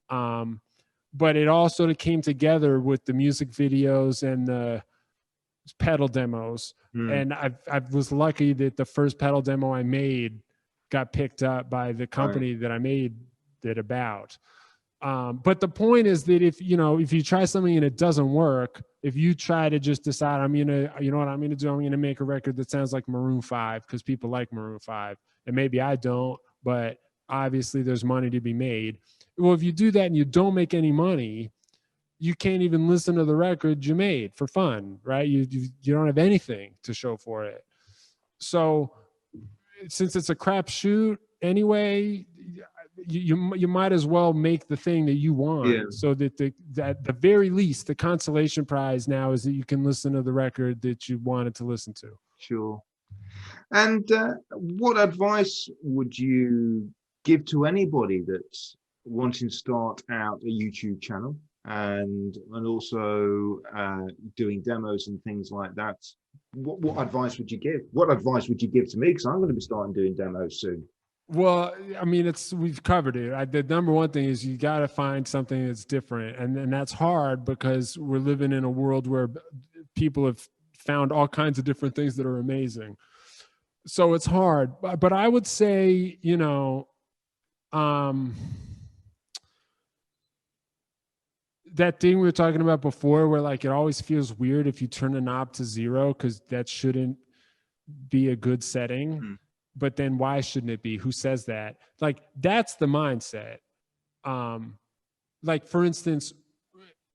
But it all sort of came together with the music videos and the pedal demos. And I was lucky that the first pedal demo I made got picked up by the company that I made it about. But the point is that if you try something and it doesn't work, if you try to just decide, you know what I'm going to do? I'm going to make a record that sounds like Maroon 5 because people like Maroon 5. And maybe I don't, but obviously there's money to be made. Well, if you do that and you don't make any money, you can't even listen to the record you made for fun, right? You don't have anything to show for it. So since it's a crapshoot anyway, you might as well make the thing that you want, so that at the very least, the consolation prize now is that you can listen to the record that you wanted to listen to. Sure. And what advice would you give to anybody that's wanting to start out a YouTube channel and also doing demos and things like that? What advice would you give? What advice would you give to me? Because I'm going to be starting doing demos soon. Well, I mean, we've covered it. The number one thing is you got to find something that's different. And that's hard because we're living in a world where people have found all kinds of different things that are amazing. So it's hard. But I would say, that thing we were talking about before where like it always feels weird if you turn the knob to 0, because that shouldn't be a good setting. But then why shouldn't it be? Who says that? Like, that's the mindset. Like, for instance,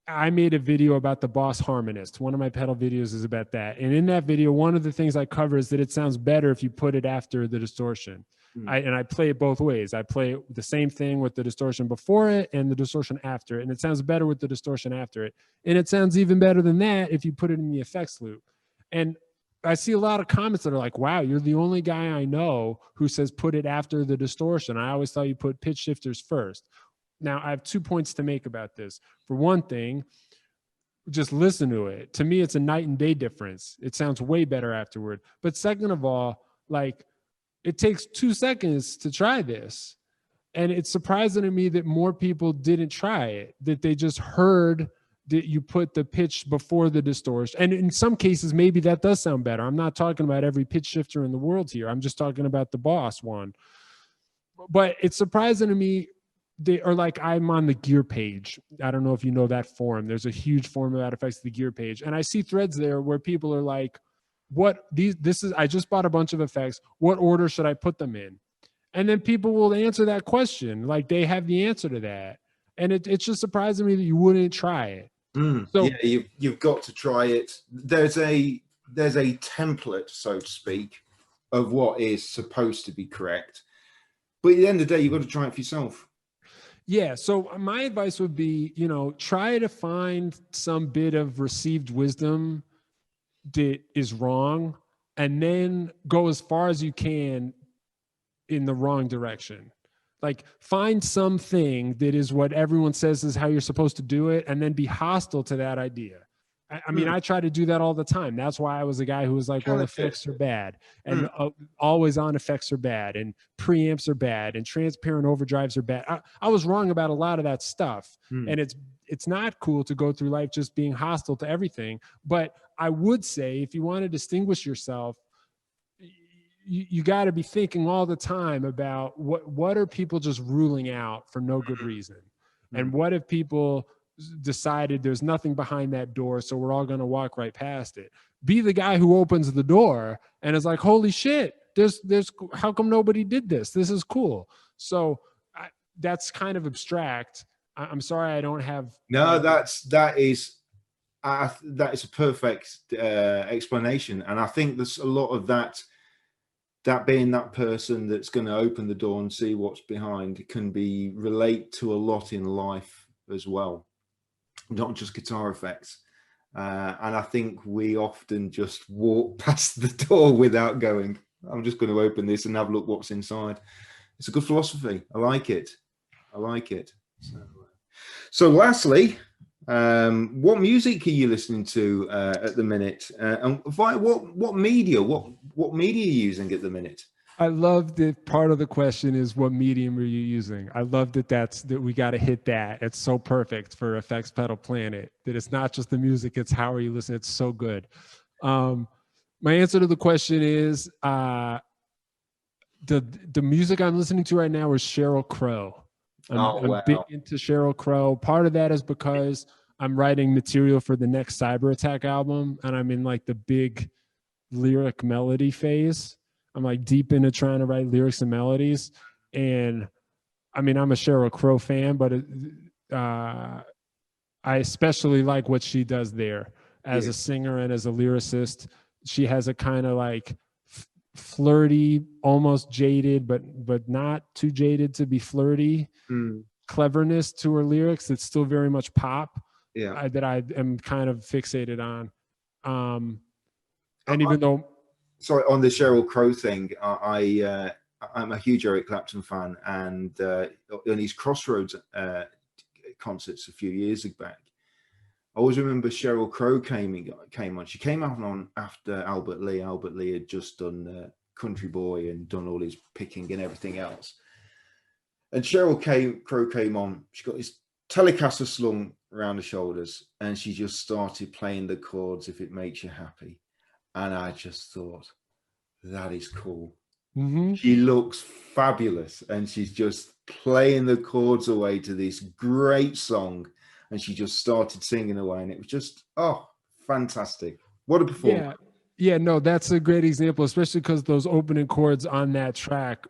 I made a video about the Boss Harmonist. One of my pedal videos is about that. And in that video, one of the things I cover is that it sounds better if you put it after the distortion. And I play it both ways. I play the same thing with the distortion before it and the distortion after it. And it sounds better with the distortion after it. And it sounds even better than that if you put it in the effects loop. And I see a lot of comments that are like, wow, you're the only guy I know who says put it after the distortion. I always thought you put pitch shifters first. Now, I have 2 points to make about this. For one thing, just listen to it. To me, it's a night and day difference. It sounds way better afterward. But second of all, like, it takes 2 seconds to try this. And it's surprising to me that more people didn't try it, that they just heard that you put the pitch before the distortion. And in some cases, maybe that does sound better. I'm not talking about every pitch shifter in the world here. I'm just talking about the Boss one. But it's surprising to me, they are like, I'm on the gear page. I don't know if you know that forum. There's a huge forum about effects, the gear page. And I see threads there where people are like, I just bought a bunch of effects. What order should I put them in? And then people will answer that question. Like, they have the answer to that. And it's just surprising me that you wouldn't try it. So yeah, you've got to try it. There's a template, so to speak, of what is supposed to be correct. But at the end of the day, you've got to try it for yourself. Yeah. So my advice would be, try to find some bit of received wisdom that is wrong, and then go as far as you can in the wrong direction. Like, find something that is what everyone says is how you're supposed to do it, and then be hostile to that idea. I mean, I try to do that all the time. That's why I was a guy who was like, well, effects are bad, and always on effects are bad, and preamps are bad, and transparent overdrives are bad. I was wrong about a lot of that stuff. And it's not cool to go through life just being hostile to everything. But I would say, if you want to distinguish yourself, you got to be thinking all the time about what are people just ruling out for no good reason, and what if people decided there's nothing behind that door, so we're all going to walk right past it. Be the guy who opens the door and is like, holy shit, there's how come nobody did this? This is cool. So that's kind of abstract. I'm sorry, I don't have. No, that is a perfect explanation, and I think there's a lot of that being that person that's going to open the door and see what's behind can relate to a lot in life as well, not just guitar effects. And I think we often just walk past the door without going, I'm just going to open this and have a look what's inside. It's a good philosophy. I like it. I like it. So lastly, what music are you listening to at the minute? And via what media? What media are you using at the minute? I love that part of the question is what medium are you using? I love that we got to hit that. It's so perfect for Effects Pedal Planet that it's not just the music, it's how are you listening. It's so good. My answer to the question is the music I'm listening to right now is Sheryl Crow. I'm big into Sheryl Crow. Part of that is because I'm writing material for the next Cyberattack album, and I'm in like the big lyric melody phase. I'm like deep into trying to write lyrics and melodies. And I mean, I'm a Sheryl Crow fan, but I especially like what she does there as a singer and as a lyricist. She has a kind of like flirty, almost jaded, but not too jaded to be flirty cleverness to her lyrics. It's still very much pop that I am kind of fixated on. And even though, sorry, on the Sheryl Crow thing, I'm a huge Eric Clapton fan, and on his Crossroads concerts a few years back, I always remember Sheryl Crow came on. She came out on after Albert Lee. Albert Lee had just done Country Boy and done all his picking and everything else. And Sheryl Crow came on. She got his Telecaster slung around her shoulders, and she just started playing the chords, If It Makes You Happy. And I just thought, that is cool. She looks fabulous, and she's just playing the chords away to this great song, and she just started singing away, and it was just, oh, fantastic. What a performance. Yeah, no, that's a great example, especially because those opening chords on that track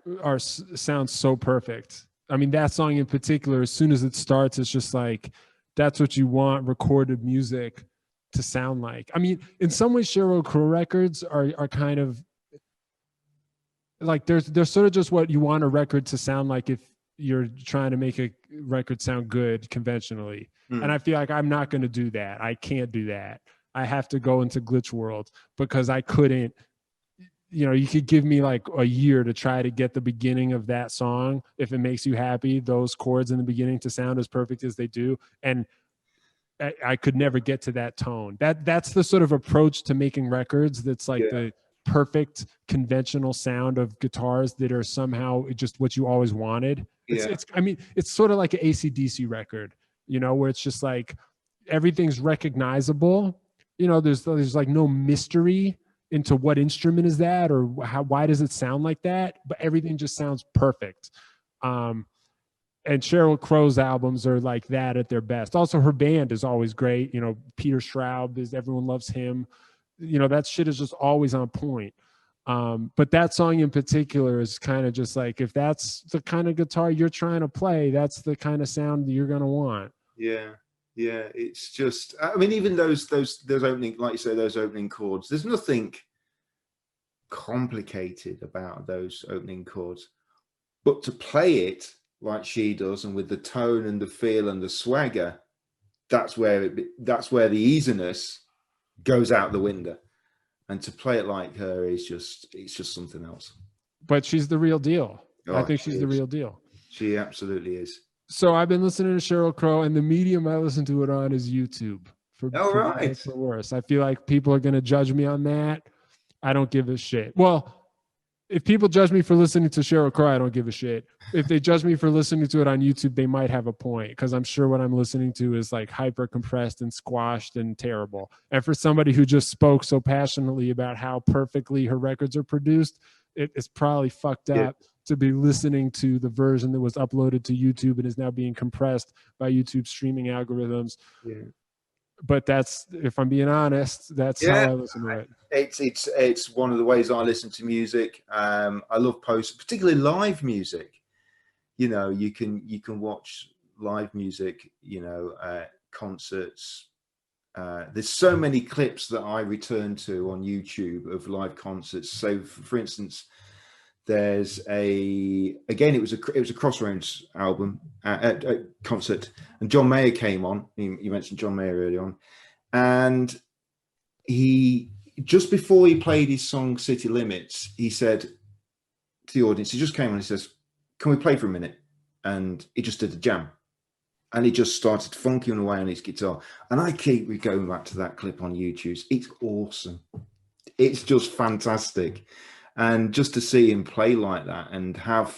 sound so perfect. I mean, that song in particular, as soon as it starts, it's just like, that's what you want recorded music to sound like. I mean, in some ways, Sheryl Crow records are kind of like they're sort of just what you want a record to sound like if you're trying to make a record sound good conventionally. And I feel like I'm not going to do that. I can't do that. I have to go into glitch world because I couldn't. You know, you could give me like a year to try to get the beginning of that song, if it makes you happy, those chords in the beginning to sound as perfect as they do, and I could never get to that tone. That's the sort of approach to making records that's like the perfect conventional sound of guitars that are somehow just what you always wanted. I mean, it's sort of like an AC/DC record, you know, where it's just like everything's recognizable. You know, there's like no mystery into what instrument is that or why does it sound like that, but everything just sounds perfect. And Sheryl Crow's albums are like that at their best. Also, her band is always great. You know, Peter Straub everyone loves him. You know, that shit is just always on point. But that song in particular is kind of just like, if that's the kind of guitar you're trying to play, that's the kind of sound that you're going to want. Yeah. It's just, I mean, even those opening, like you say, those opening chords, there's nothing complicated about those opening chords, but to play it like she does, and with the tone and the feel and the swagger, that's where the easiness goes out the window. And to play it like her is it's just something else. But she's the real deal. I think she's the real deal. She absolutely is. So I've been listening to Sheryl Crow, and the medium I listen to it on is YouTube. For worse. I feel like people are going to judge me on that. I don't give a shit. Well, if people judge me for listening to Sheryl Crow, I don't give a shit. If they judge me for listening to it on YouTube, they might have a point, because I'm sure what I'm listening to is like hyper compressed and squashed and terrible. And for somebody who just spoke so passionately about how perfectly her records are produced, it's probably fucked up to be listening to the version that was uploaded to YouTube and is now being compressed by YouTube streaming algorithms. But that's, if I'm being honest, that's how I listen to it. It's one of the ways I listen to music. I love particularly live music. You know, you can watch live music, you know, concerts. There's so many clips that I return to on YouTube of live concerts. So for instance, there's it was a Crossroads album concert, and John Mayer came on. You mentioned John Mayer early on, and he, just before he played his song City Limits, he said to the audience, he just came on and he says, "Can we play for a minute?" and he just did a jam. And he just started funking away on his guitar. And I keep going back to that clip on YouTube. It's awesome. It's just fantastic. And just to see him play like that and have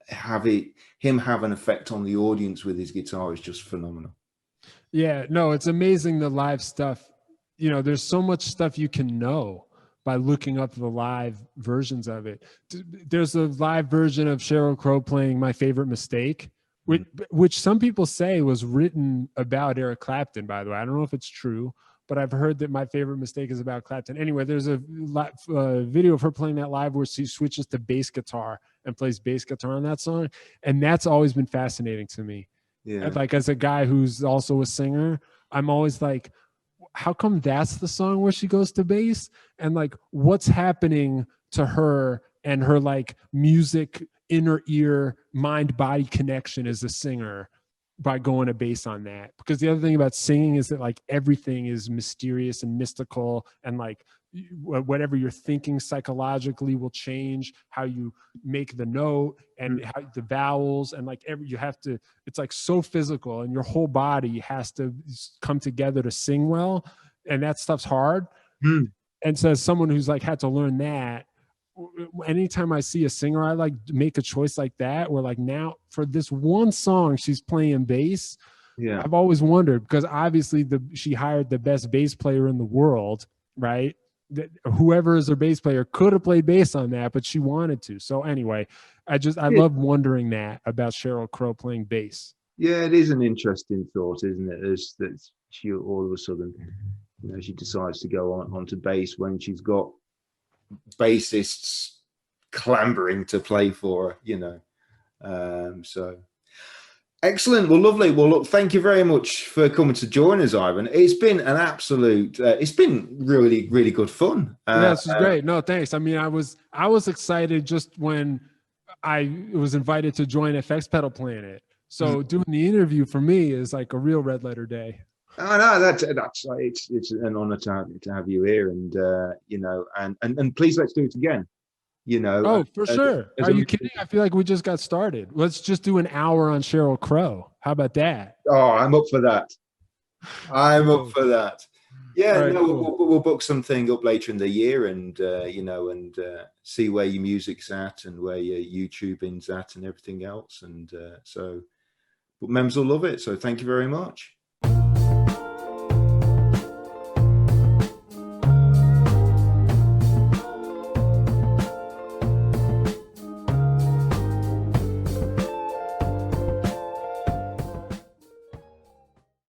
him have an effect on the audience with his guitar is just phenomenal. Yeah, no, it's amazing, the live stuff. You know, there's so much stuff you can know by looking up the live versions of it. There's a live version of Sheryl Crow playing My Favorite Mistake, which some people say was written about Eric Clapton, by the way. I don't know if it's true, but I've heard that My Favorite Mistake is about Clapton. Anyway, there's a video of her playing that live where she switches to bass guitar and plays bass guitar on that song. And that's always been fascinating to me. Yeah. Like, as a guy who's also a singer, I'm always like, how come that's the song where she goes to bass? And like, what's happening to her and her like music inner ear mind body connection as a singer by going to bass on that? Because the other thing about singing is that like everything is mysterious and mystical, and like whatever you're thinking psychologically will change how you make the note and how the vowels, and like you have to, it's like so physical, and your whole body has to come together to sing well, and that stuff's hard. And so as someone who's like had to learn that, anytime I see a singer, I like make a choice like that, where like now for this one song she's playing bass. Yeah, I've always wondered, because obviously she hired the best bass player in the world, right? Whoever is her bass player could have played bass on that, but she wanted to. So anyway, I love wondering that about Sheryl Crow playing bass. Yeah, it is an interesting thought, isn't it? Is that she all of a sudden, you know, she decides to go onto bass when she's got bassists clambering to play for her, you know. So excellent. Well, lovely. Well, look, thank you very much for coming to join us, Ivan. It's been an absolute it's been really, really good fun. Yeah, this is great. No, thanks. I mean, I was excited just when I was invited to join FX Pedal Planet. So doing the interview for me is like a real red letter day. Oh, no, that's it's an honor to have you here, and you know, and please let's do it again. You know. Oh, for sure. Are you kidding? I feel like we just got started. Let's just do an hour on Sheryl Crow. How about that? Oh, I'm up for that. I'm up for that. Yeah, right, no, cool. we'll book something up later in the year, and you know, and see where your music's at and where your YouTubing's at and everything else, and so. But members will love it. So thank you very much.